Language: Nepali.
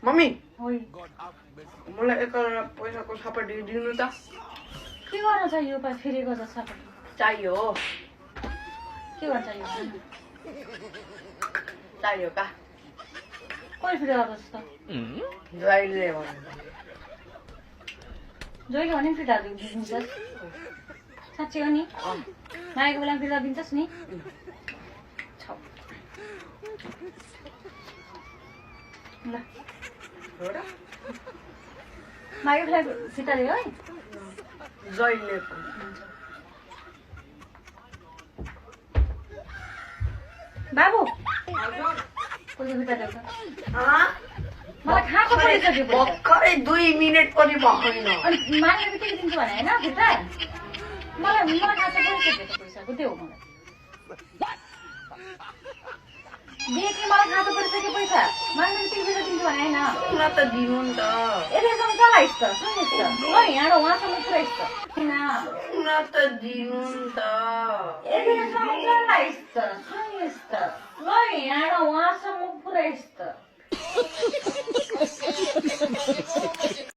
मम्मी ओइ मलाई एकवटा पैसाको सपटी दिनु त के गर्न चाहियो फेरि गर्दा सबै चाहियो के गर्न चाहियो चाहियो का कहिले फेरि गर्दैछ त जहिले जहिले भने फिर्ता दिन्छस् साँच्चै हो नि मागेको बेला फिर्ता दिन्छस् नि ल मागेको बेला फिर्ता दियो है जहिले बाबु पैसा फिर्ता देऊ त मलाई खाएको परिसक्यो भर्खरै 2 मिनेट पनि भएन अनि माग्ने बित्तिकै दिन्छु भने होइन फिर्ता मलाई खाएको परिसक्यो त पैसाको देऊ मलाई दिएँ मलाई खाएको परिसक्यो पैसा माग्ने बित्तिकै फिर्ता दिन्छु भने होइन न त दिनु नि त यसैसँग चलाइस् त सुनिस् त ल यहाँ उहाँसम्म पुऱ्याइस् त न त दिनु नि त यसैसँग चलाइस् त सुनिस् त ल यहाँ उहाँसम्म पुऱ्याइस् त